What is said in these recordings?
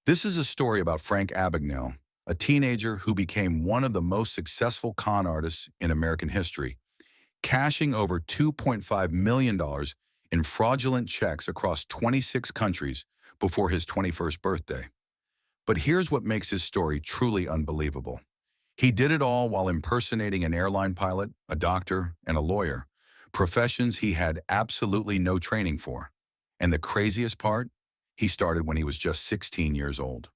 This is a story about Frank Abagnale, a teenager who became one of the most successful con artists in American history, cashing over $2.5 million in fraudulent checks across 26 countries before his 21st birthday. But here's what makes his story truly unbelievable. He did it all while impersonating an airline pilot, a doctor, and a lawyer, professions he had absolutely no training for. And the craziest part? He started when he was just 16 years old.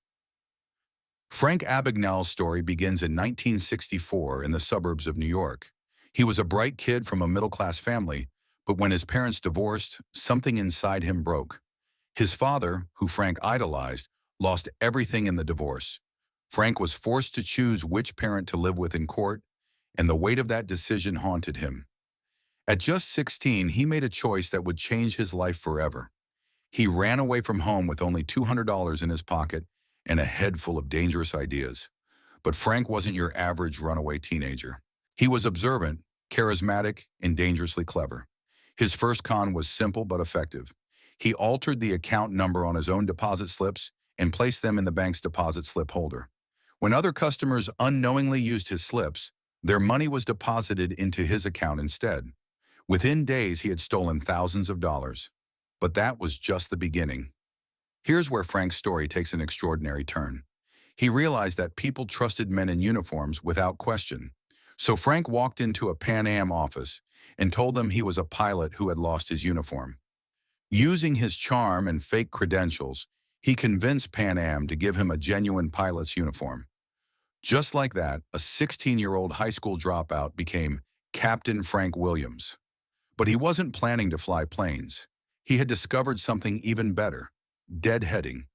Frank Abagnale's story begins in 1964 in the suburbs of New York. He was a bright kid from a middle-class family, but when his parents divorced, something inside him broke. His father, who Frank idolized, lost everything in the divorce. Frank was forced to choose which parent to live with in court, and the weight of that decision haunted him. At just 16, he made a choice that would change his life forever. He ran away from home with only $200 in his pocket and a head full of dangerous ideas. But Frank wasn't your average runaway teenager. He was observant, charismatic, and dangerously clever. His first con was simple but effective. He altered the account number on his own deposit slips and placed them in the bank's deposit slip holder. When other customers unknowingly used his slips, their money was deposited into his account instead. Within days, he had stolen thousands of dollars. But that was just the beginning. Here's where Frank's story takes an extraordinary turn. He realized that people trusted men in uniforms without question. So Frank walked into a Pan Am office and told them he was a pilot who had lost his uniform. Using his charm and fake credentials, he convinced Pan Am to give him a genuine pilot's uniform. Just like that, a 16-year-old high school dropout became Captain Frank Williams. But he wasn't planning to fly planes. He had discovered something even better: deadheading.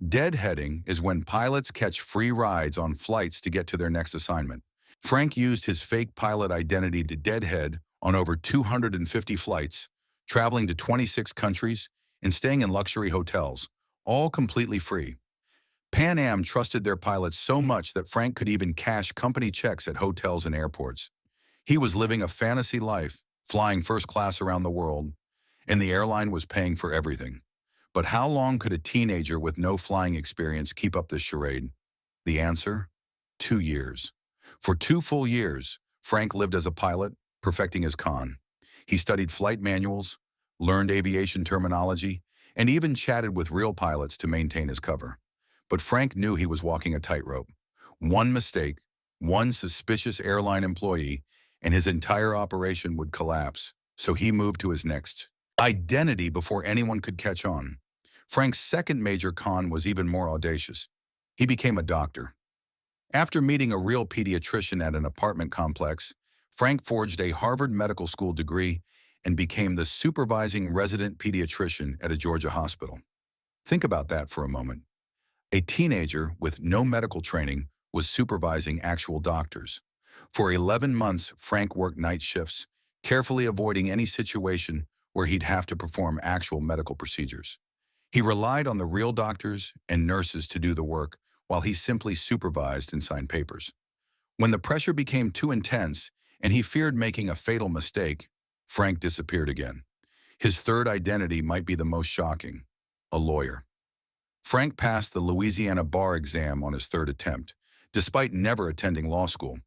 Deadheading is when pilots catch free rides on flights to get to their next assignment. Frank used his fake pilot identity to deadhead on over 250 flights, traveling to 26 countries and staying in luxury hotels, all completely free. Pan Am trusted their pilots so much that Frank could even cash company checks at hotels and airports. He was living a fantasy life, flying first class around the world, and the airline was paying for everything. But how long could a teenager with no flying experience keep up this charade? The answer? 2 years. For 2 full years, Frank lived as a pilot, perfecting his con. He studied flight manuals, learned aviation terminology, and even chatted with real pilots to maintain his cover. But Frank knew he was walking a tightrope. One mistake, one suspicious airline employee, and his entire operation would collapse. So he moved to his next identity before anyone could catch on. Frank's second major con was even more audacious. He became a doctor. After meeting a real pediatrician at an apartment complex, Frank forged a Harvard Medical School degree and became the supervising resident pediatrician at a Georgia hospital. Think about that for a moment. A teenager with no medical training was supervising actual doctors. For 11 months, Frank worked night shifts, carefully avoiding any situation where he'd have to perform actual medical procedures. He relied on the real doctors and nurses to do the work while he simply supervised and signed papers. When the pressure became too intense and he feared making a fatal mistake, Frank disappeared again. His third identity might be the most shocking: a lawyer. Frank passed the Louisiana bar exam on his third attempt, despite never attending law school.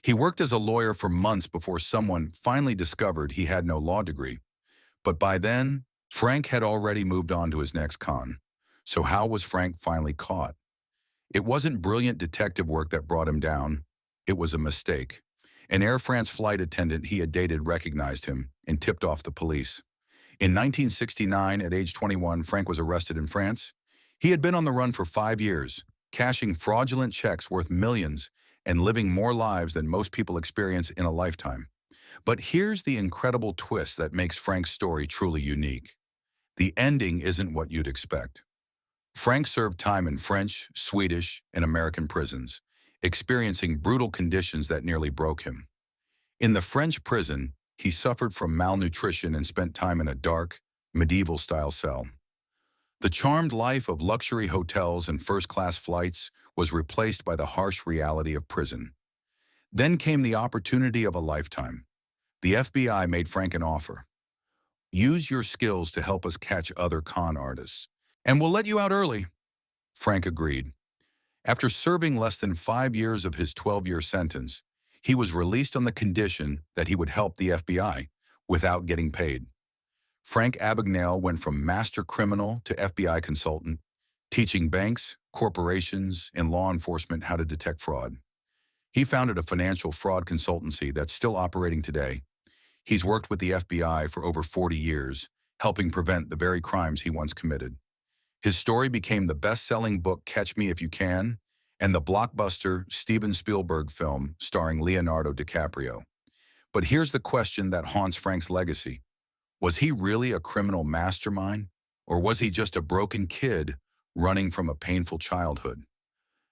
He worked as a lawyer for months before someone finally discovered he had no law degree. But by then, Frank had already moved on to his next con. So how was Frank finally caught? It wasn't brilliant detective work that brought him down. It was a mistake. An Air France flight attendant he had dated recognized him and tipped off the police. In 1969, at age 21, Frank was arrested in France. He had been on the run for 5 years, cashing fraudulent checks worth millions and living more lives than most people experience in a lifetime. But here's the incredible twist that makes Frank's story truly unique. The ending isn't what you'd expect. Frank served time in French, Swedish, and American prisons, experiencing brutal conditions that nearly broke him. In the French prison, he suffered from malnutrition and spent time in a dark, medieval-style cell. The charmed life of luxury hotels and first-class flights was replaced by the harsh reality of prison. Then came the opportunity of a lifetime. The FBI made Frank an offer. Use your skills to help us catch other con artists, and we'll let you out early. Frank agreed. After serving less than 5 years of his 12-year sentence, he was released on the condition that he would help the FBI without getting paid. Frank Abagnale went from master criminal to FBI consultant, teaching banks, corporations, and law enforcement how to detect fraud. He founded a financial fraud consultancy that's still operating today. He's worked with the FBI for over 40 years, helping prevent the very crimes he once committed. His story became the best-selling book Catch Me If You Can and the blockbuster Steven Spielberg film starring Leonardo DiCaprio. But here's the question that haunts Frank's legacy. Was he really a criminal mastermind, or was he just a broken kid running from a painful childhood?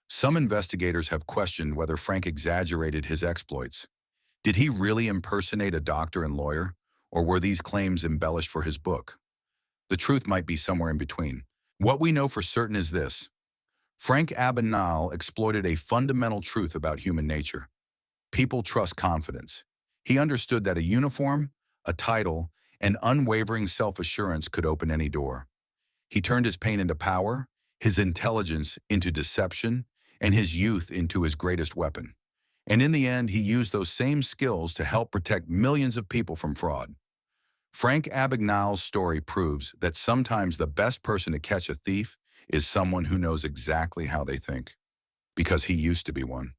Some investigators have questioned whether Frank exaggerated his exploits. Did he really impersonate a doctor and lawyer, or were these claims embellished for his book? The truth might be somewhere in between. What we know for certain is this. Frank Abagnale exploited a fundamental truth about human nature. People trust confidence. He understood that a uniform, a title, and unwavering self-assurance could open any door. He turned his pain into power, his intelligence into deception, and his youth into his greatest weapon. And in the end, he used those same skills to help protect millions of people from fraud. Frank Abagnale's story proves that sometimes the best person to catch a thief is someone who knows exactly how they think, because he used to be one.